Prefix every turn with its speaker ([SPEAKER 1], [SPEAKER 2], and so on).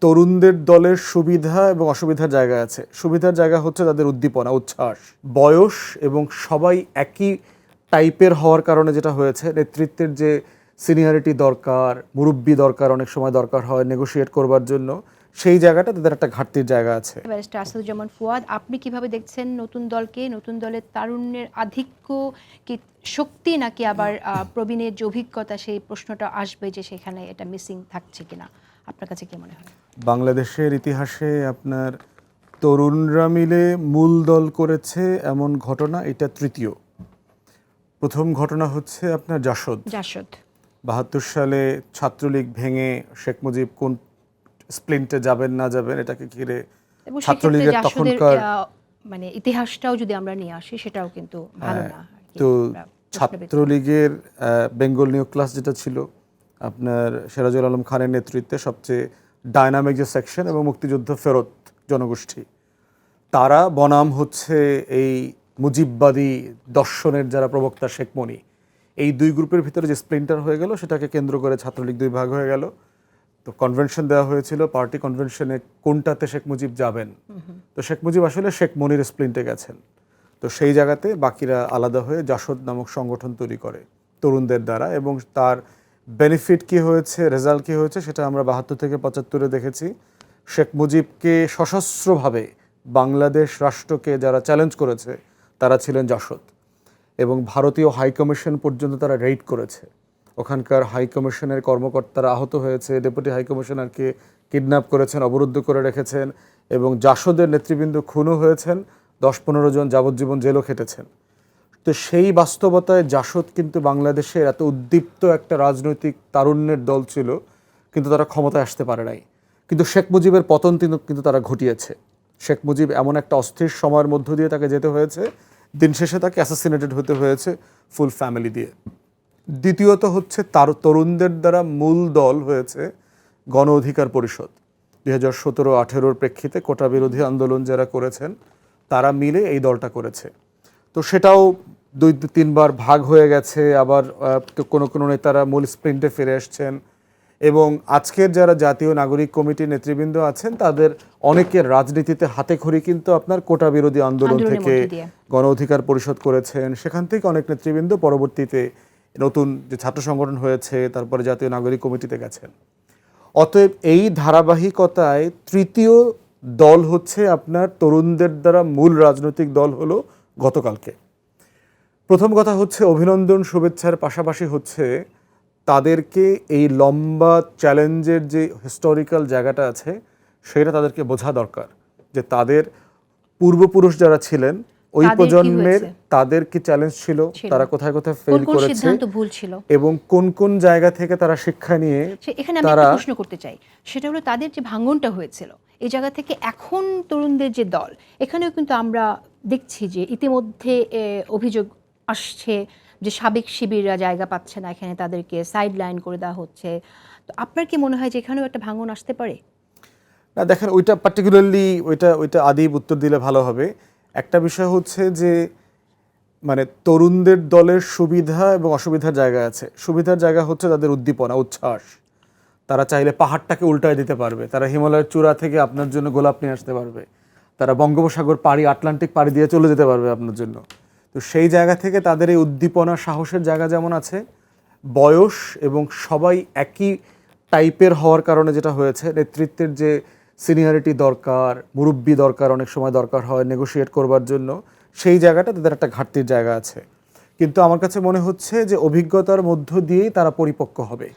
[SPEAKER 1] তরুণদের দলের সুবিধা এবং অসুবিধার জায়গা আছে। সুবিধার জায়গা হচ্ছে তাদের উদ্দীপনা, উচ্ছ্বাস, বয়স এবং সবাই একই টাইপের হওয়ার কারণে যেটা হয়েছে, নেতৃত্বের যে সিনিয়রিটি দরকার, মুরব্বি দরকার, অনেক সময় দরকার হয় নেগোশিয়েট করবার জন্য, সেই জায়গাটা তাদের একটা ঘাটতির জায়গা আছে।
[SPEAKER 2] ব্যারিস্টার আসাদুজ্জামান ফুয়াদ, আপনি কিভাবে দেখছেন নতুন দলকে? নতুন দলের তারুণ্যের আধিক্য কি শক্তি, নাকি আবার প্রবীণের যে অভিজ্ঞতা, সেই প্রশ্নটা আসবে যে সেখানে এটা মিসিং থাকছে কিনা? আপনার কাছে কি মনে হয়?
[SPEAKER 1] বাংলাদেশের ইতিহাসে আপনার তরুণরা মিলে মূল দল করেছে এমন ঘটনা এটা তৃতীয়। প্রথম ঘটনা হচ্ছে আপনার জাসদ। ৭২ সালে ছাত্রলীগ ভেঙে শেখ মুজিব কোন স্প্লিন্টে যাবেন না যাবেন এটাকে ঘিরে ছাত্রলীগের তখনকার
[SPEAKER 2] মানে ইতিহাসটাও যদি আমরা নিয়ে আসি, সেটাও কিন্তু ভালো না।
[SPEAKER 1] তো ছাত্রলীগের বেঙ্গল নিউক্লাস যেটা ছিল আপনার সিরাজুল আলম খানের নেতৃত্বে সবচেয়ে ডায়নামিক যে সেকশন এবং মুক্তিযুদ্ধ ফেরত জনগোষ্ঠী, তারা বনাম হচ্ছে এই মুজিববাদী দর্শনের যারা প্রবক্তা শেখ মনি, এই দুই গ্রুপের ভিতরে যে স্প্লিন্টার হয়ে গেল, সেটাকে কেন্দ্র করে ছাত্রলীগ দুই ভাগ হয়ে গেল। তো কনভেনশন দেওয়া হয়েছিল, পার্টি কনভেনশনে কোনটাতে শেখ মুজিব যাবেন। তো শেখ মুজিব আসলে শেখ মনির স্প্লিন্টে গেছেন। তো সেই জায়গাতে বাকিরা আলাদা হয়ে জাসদ নামক সংগঠন তৈরি করে তরুণদের দ্বারা, এবং তার বেনিফিট কী হয়েছে, রেজাল্ট কী হয়েছে, সেটা আমরা ৭২ থেকে ৭৫ দেখেছি। শেখ মুজিবকে সশস্ত্রভাবে বাংলাদেশ রাষ্ট্রকে যারা চ্যালেঞ্জ করেছে তারা ছিলেন জাসদ, এবং ভারতীয় হাইকমিশন পর্যন্ত তারা রেইড করেছে। ওখানকার হাইকমিশনের কর্মকর্তারা আহত হয়েছে, ডেপুটি হাইকমিশনারকে কিডন্যাপ করেছেন, অবরুদ্ধ করে রেখেছেন, এবং জাসদের নেতৃবৃন্দ খুনও হয়েছেন, ১০-১৫ জন যাবজ্জীবন জেলও খেটেছেন। তো সেই বাস্তবতায় জাসদ কিন্তু বাংলাদেশের এত উদ্দীপ্ত একটা রাজনৈতিক তারুণ্যের দল ছিল, কিন্তু তারা ক্ষমতায় আসতে পারে নাই। কিন্তু শেখ মুজিবের পতন কিন্তু তারা ঘটিয়েছে। শেখ মুজিব এমন একটা অস্থির সময়ের মধ্য দিয়ে তাকে যেতে হয়েছে, দিন শেষে তাকে অ্যাসাসিনেটেড হতে হয়েছে ফুল ফ্যামিলি দিয়ে। দ্বিতীয়ত হচ্ছে তরুণদের দ্বারা মূল দল হয়েছে গণ অধিকার পরিষদ। ২০১৭-১৮ প্রেক্ষিতে কোটা বিরোধী আন্দোলন যারা করেছেন তারা মিলে এই দলটা করেছে। তো সেটাও ২-৩ বার ভাগ হয়ে গেছে, আবার কোনো নেতারা মূল স্প্রিন্টে ফিরে আসছেন, এবং আজকের যারা জাতীয় নাগরিক কমিটির নেতৃবৃন্দ আছেন তাদের অনেকের রাজনীতিতে হাতেখড়ি কিন্তু আপনার কোটা বিরোধী আন্দোলন থেকে গণ অধিকার পরিষদ করেছেন। সেখান থেকে অনেক নেতৃবৃন্দ পরবর্তীতে নতুন যে ছাত্র সংগঠন হয়েছে, তারপরে জাতীয় নাগরিক কমিটিতে গেছেন। অতএব এই ধারাবাহিকতায় তৃতীয় দল হচ্ছে আপনার তরুণদের দ্বারা মূল রাজনৈতিক দল হলো গতকালকে। প্রথম কথা হচ্ছে অভিনন্দন শুভেচ্ছার পাশাপাশি হচ্ছে তাদেরকে এই লম্বা চ্যালেঞ্জের যে হিস্টোরিক্যাল জায়গাটা আছে সেটা তাদেরকে বোঝা দরকার, যে তাদের পূর্বপুরুষ যারা ছিলেন ওই প্রজন্মের তাদের কি চ্যালেঞ্জ ছিল, তারা কোথায় কোথায় ফেল করেছে, এবং কোন কোন জায়গা থেকে তারা শিক্ষা নিয়ে।
[SPEAKER 2] এখানে আমি একটা প্রশ্ন করতে চাই, সেটা হলো তাদের যে ভাঙনটা হয়েছিল এই জায়গা থেকে এখন তরুণদের যে দল, এখানেও কিন্তু আমরা দেখছি যে ইতিমধ্যে অভিযোগ আসছে যে সাবেক শিবিররা জায়গা পাচ্ছে না, এখানে তাদেরকে সাইড লাইন করে দেওয়া হচ্ছে। তো আপনার কি মনে হয় যে এখানেও একটা ভাঙন আসতে পারে?
[SPEAKER 1] না, দেখেন ওইটা পার্টিকুলারলি ওইটা আদিব উত্তর দিলে ভালো হবে। একটা বিষয় হচ্ছে যে মানে তরুণদের দলের সুবিধা এবং অসুবিধার জায়গা আছে। সুবিধার জায়গা হচ্ছে তাদের উদ্দীপনা, উচ্ছ্বাস। তারা চাইলে পাহাড়টাকে উল্টায় দিতে পারবে, তারা হিমালয়ের চূড়া থেকে আপনার জন্য গোলাপ নিয়ে আসতে পারবে, তারা বঙ্গোপসাগর পাড়ি, আটলান্টিক পাড়ি দিয়ে চলে যেতে পারবে আপনার জন্য। তো সেই জায়গা থেকে তাদের এই উদ্দীপনা, সাহসের জায়গা যেমন আছে, বয়স এবং সবাই একই টাইপের হওয়ার কারণে যেটা হয়েছে, নেতৃত্বের যে সিনিয়রিটি দরকার, মুরব্বি দরকার, অনেক সময় দরকার হয় নেগোশিয়েট করবার জন্য, সেই জায়গাটা তাদের একটা ঘাটতির জায়গা আছে। কিন্তু আমার কাছে মনে হচ্ছে যে অভিজ্ঞতার মধ্য দিয়েই তারা পরিপক্ক হবে।